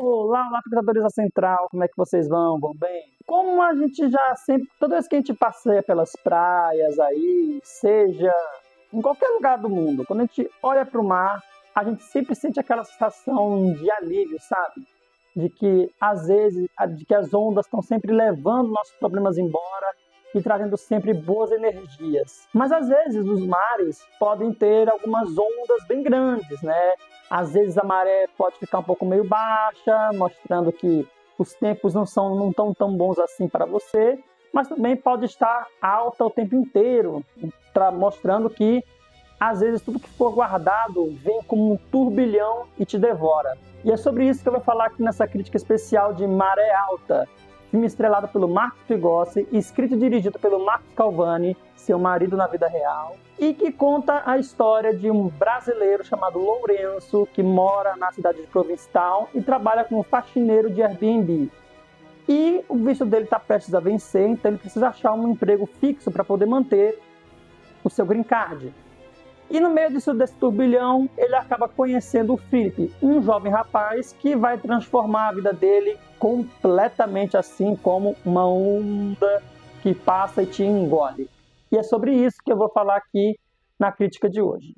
Olá, olá, frequentadores da Central, como é que vocês vão? Vão bem? Como a gente já sempre, toda vez que a gente passeia pelas praias aí, seja em qualquer lugar do mundo, quando a gente olha para o mar, a gente sempre sente aquela sensação de alívio, sabe? De que às vezes, de que as ondas estão sempre levando nossos problemas embora e trazendo sempre boas energias. Mas às vezes os mares podem ter algumas ondas bem grandes, né? Às vezes a maré pode ficar um pouco meio baixa, mostrando que os tempos não estão tão bons assim para você, mas também pode estar alta o tempo inteiro, mostrando que às vezes tudo que for guardado vem como um turbilhão e te devora. E é sobre isso que eu vou falar aqui nessa crítica especial de Maré Alta, filme estrelado pelo Marcos Pigossi, escrito e dirigido pelo Marcos Calvani, seu marido na vida real, e que conta a história de um brasileiro chamado Lourenço, que mora na cidade de Provincetown e trabalha como faxineiro de Airbnb. E o visto dele está prestes a vencer, então ele precisa achar um emprego fixo para poder manter o seu green card. E no meio desse turbilhão, ele acaba conhecendo o Felipe, um jovem rapaz que vai transformar a vida dele completamente, assim como uma onda que passa e te engole. E é sobre isso que eu vou falar aqui na crítica de hoje.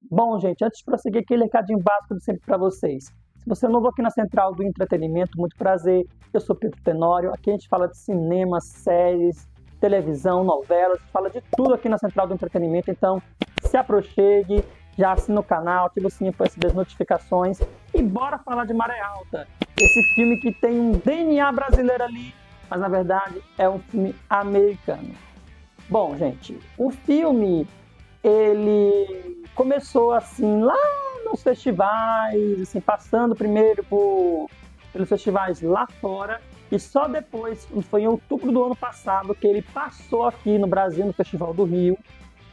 Bom, gente, antes de prosseguir, aquele recadinho básico de sempre para vocês. Se você é novo aqui na Central do Entretenimento, muito prazer. Eu sou Pedro Tenório. Aqui a gente fala de cinema, séries, televisão, novelas, fala de tudo aqui na Central do Entretenimento. Então, se aproxime, já assina o canal, ativa o sininho para receber as notificações e bora falar de Maré Alta. Esse filme que tem um DNA brasileiro ali, mas na verdade é um filme americano. Bom, gente, o filme ele começou assim lá nos festivais, assim, passando primeiro pelos festivais lá fora, e só depois, foi em outubro do ano passado, que ele passou aqui no Brasil, no Festival do Rio,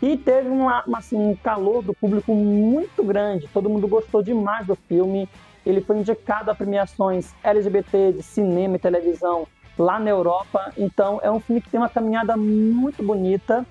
e teve um calor do público muito grande. Todo mundo gostou demais do filme. Ele foi indicado a premiações LGBT de cinema e televisão lá na Europa. Então é um filme que tem uma caminhada muito bonita.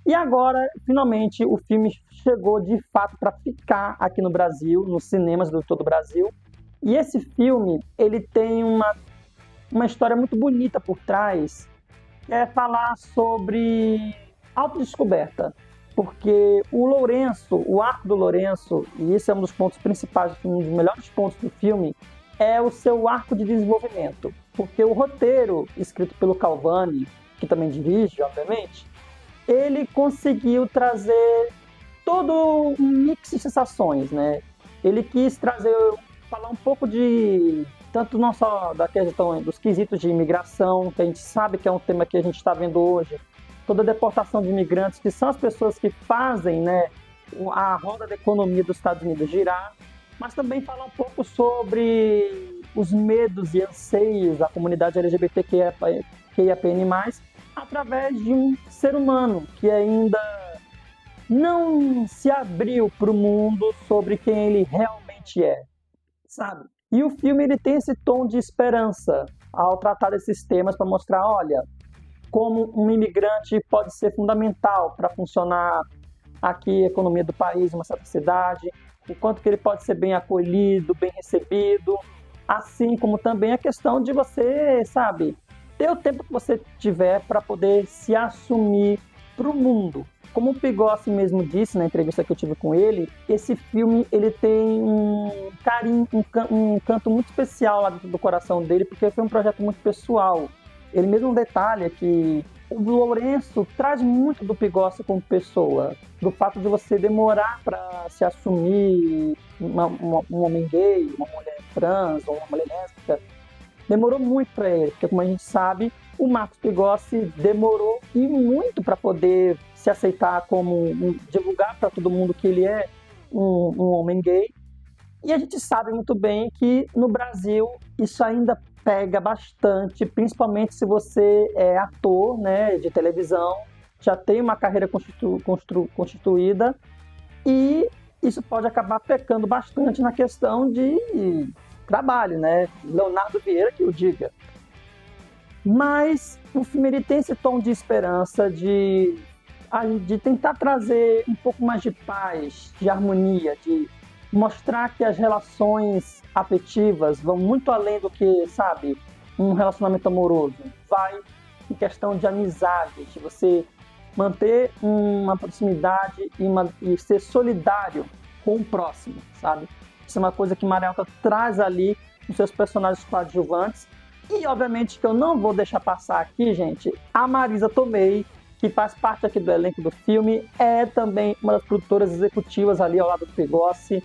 E agora, finalmente, o filme chegou de fato para ficar aqui no Brasil, nos cinemas do todo o Brasil. E esse filme, ele tem uma história muito bonita por trás, que é falar sobre autodescoberta. Porque o Lourenço, o arco do Lourenço, e esse é um dos pontos principais do filme, um dos melhores pontos do filme, é o seu arco de desenvolvimento. Porque o roteiro, escrito pelo Calvani, que também dirige, obviamente, ele conseguiu trazer todo um mix de sensações, né? Ele quis falar um pouco de, tanto não só da questão dos quesitos de imigração, que a gente sabe que é um tema que a gente está vendo hoje, toda a deportação de imigrantes, que são as pessoas que fazem, né, a roda da economia dos Estados Unidos girar, mas também falar um pouco sobre os medos e anseios da comunidade LGBTQIAPN+, através de um ser humano que ainda não se abriu para o mundo sobre quem ele realmente é, sabe? E o filme ele tem esse tom de esperança ao tratar desses temas para mostrar, olha, como um imigrante pode ser fundamental para funcionar aqui a economia do país, uma certa cidade, o quanto que ele pode ser bem acolhido, bem recebido, assim como também a questão de você, sabe, ter o tempo que você tiver para poder se assumir para o mundo. Como o Pigossi mesmo disse na entrevista que eu tive com ele, esse filme ele tem um carinho, um canto muito especial lá dentro do coração dele, porque foi um projeto muito pessoal. Ele mesmo detalha que o Lourenço traz muito do Pigossi como pessoa, do fato de você demorar para se assumir um homem gay, uma mulher trans ou uma mulher lésbica. Demorou muito para ele, porque como a gente sabe, o Marcos Pigossi demorou e muito para poder se aceitar divulgar para todo mundo que ele é um homem gay. E a gente sabe muito bem que no Brasil isso ainda pega bastante, principalmente se você é ator, né, de televisão, já tem uma carreira constituída, e isso pode acabar pecando bastante na questão de trabalho, né? Leonardo Vieira que o diga. Mas o filme ele tem esse tom de esperança, de de tentar trazer um pouco mais de paz, de harmonia, de mostrar que as relações afetivas vão muito além do que, sabe, um relacionamento amoroso. Vai em questão de amizade, de você manter uma proximidade e ser solidário com o próximo, sabe? Isso é uma coisa que Maré Alta traz ali nos seus personagens coadjuvantes. E, obviamente, que eu não vou deixar passar aqui, gente, a Marisa Tomei, que faz parte aqui do elenco do filme, é também uma das produtoras executivas ali ao lado do Pigossi.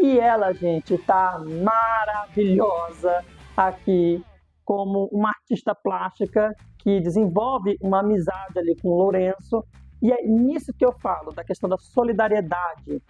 E ela, gente, tá maravilhosa aqui como uma artista plástica que desenvolve uma amizade ali com o Lourenço. E é nisso que eu falo, da questão da solidariedade,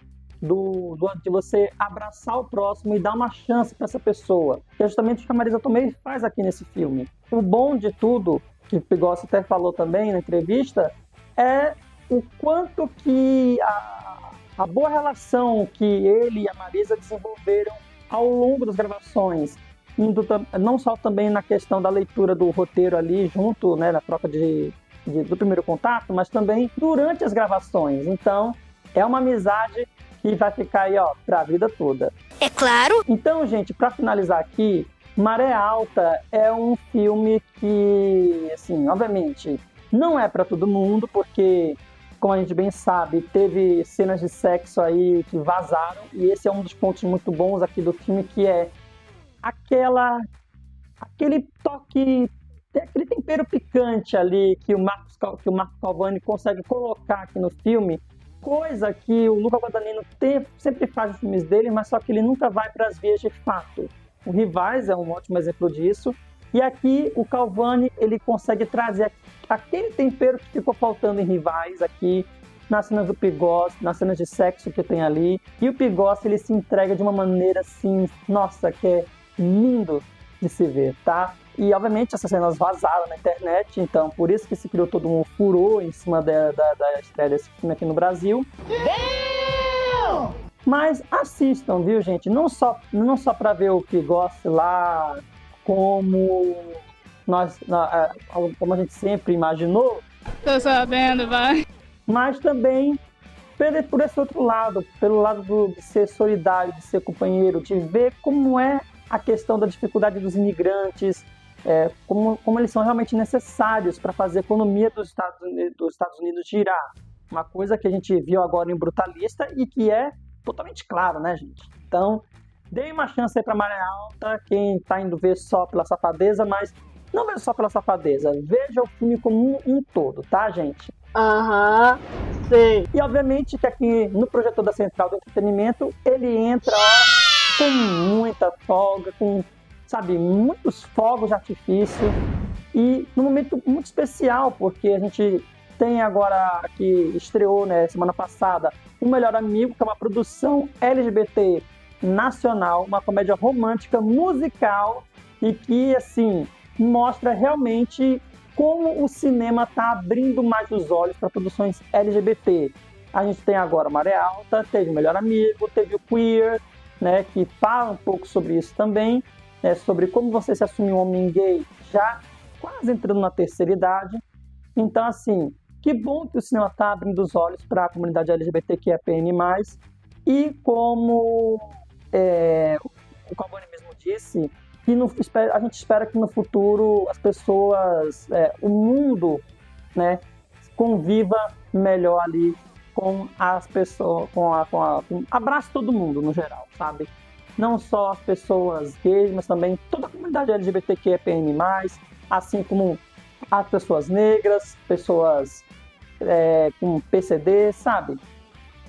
de você abraçar o próximo e dar uma chance para essa pessoa. Que é justamente o que a Marisa Tomei faz aqui nesse filme. O bom de tudo, que o Pigossi até falou também na entrevista, é o quanto que a boa relação que ele e a Marisa desenvolveram ao longo das gravações, indo não só também na questão da leitura do roteiro ali junto, né, na troca do primeiro contato, mas também durante as gravações. Então, é uma amizade que vai ficar aí, ó, pra vida toda. É claro! Então, gente, para finalizar aqui, Maré Alta é um filme que, assim, obviamente, não é para todo mundo, porque, como a gente bem sabe, teve cenas de sexo aí que vazaram, e esse é um dos pontos muito bons aqui do filme, que é aquele toque, aquele tempero picante ali que o Marco Calvani consegue colocar aqui no filme, coisa que o Luca Guadagnino sempre faz nos filmes dele, mas só que ele nunca vai para as vias de fato. O Rivais é um ótimo exemplo disso, e aqui o Calvani ele consegue trazer aquele tempero que ficou faltando em Rivais aqui, nas cenas do Pigossi, nas cenas de sexo que tem ali, e o Pigossi ele se entrega de uma maneira assim, nossa, que é lindo de se ver, tá? E, obviamente, essas cenas vazaram na internet, então por isso que se criou todo um furor em cima da estreia desse filme aqui no Brasil. Mas assistam, viu, gente? Não só para ver o Pigossi lá como a gente sempre imaginou. Tô sabendo, vai. Mas também por esse outro lado, pelo lado de ser solidário, de ser companheiro, de ver como é a questão da dificuldade dos imigrantes, como eles são realmente necessários para fazer a economia dos Estados Unidos girar. Uma coisa que a gente viu agora em Brutalista e que é totalmente claro, né, gente? Então, dê uma chance aí para Maré Alta, quem está indo ver só pela safadeza, mas não veja só pela safadeza, veja o filme como um todo, tá, gente? Aham, sei. E obviamente que aqui no projetor da Central do Entretenimento, ele entra com muita folga, com, sabe, muitos fogos de artifício e num momento muito especial, porque a gente tem agora, que estreou, né, semana passada, O Melhor Amigo, que é uma produção LGBT nacional, uma comédia romântica musical e que, assim, mostra realmente como o cinema está abrindo mais os olhos para produções LGBT. A gente tem agora Maré Alta, teve O Melhor Amigo, teve o Queer, né, que fala um pouco sobre isso também, né, sobre como você se assumir um homem gay já quase entrando na terceira idade. Então, assim, que bom que o cinema está abrindo os olhos para a comunidade LGBTQIAPN+, e como o Calvani mesmo disse, que a gente espera que no futuro as pessoas, o mundo, né, conviva melhor ali com as pessoas, abrace todo mundo no geral, sabe? Não só as pessoas gays, mas também toda a comunidade LGBTQIAPN+, assim como as pessoas negras, pessoas com PCD, sabe?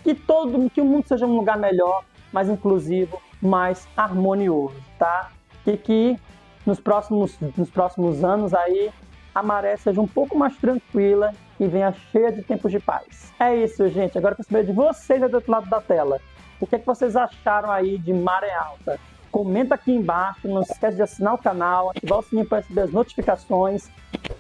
Que o mundo seja um lugar melhor, mais inclusivo, mais harmonioso, tá? E que nos próximos anos aí a maré seja um pouco mais tranquila e venha cheia de tempos de paz. É isso, gente. Agora eu quero saber de vocês aí do outro lado da tela. O que é que vocês acharam aí de Maré Alta? Comenta aqui embaixo, não se esquece de assinar o canal, ativar o sininho para receber as notificações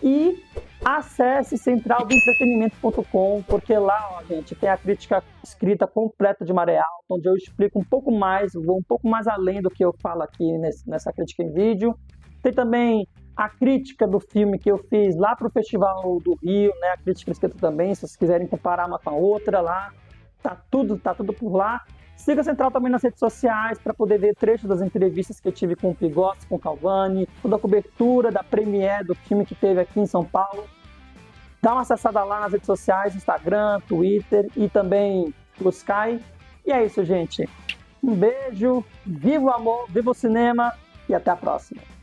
e acesse centraldoentretenimento.com, porque lá, ó, gente, tem a crítica escrita completa de Maré Alta, onde eu explico um pouco mais, vou um pouco mais além do que eu falo aqui nessa crítica em vídeo. Tem também a crítica do filme que eu fiz lá para o Festival do Rio, né? A crítica escrita também, se vocês quiserem comparar uma com a outra lá, tá tudo por lá. Siga a Central também nas redes sociais para poder ver trechos das entrevistas que eu tive com o Pigossi, com o Calvani, toda a cobertura da premiere do filme que teve aqui em São Paulo. Dá uma acessada lá nas redes sociais, Instagram, Twitter e também o Sky. E é isso, gente. Um beijo, viva o amor, viva o cinema e até a próxima.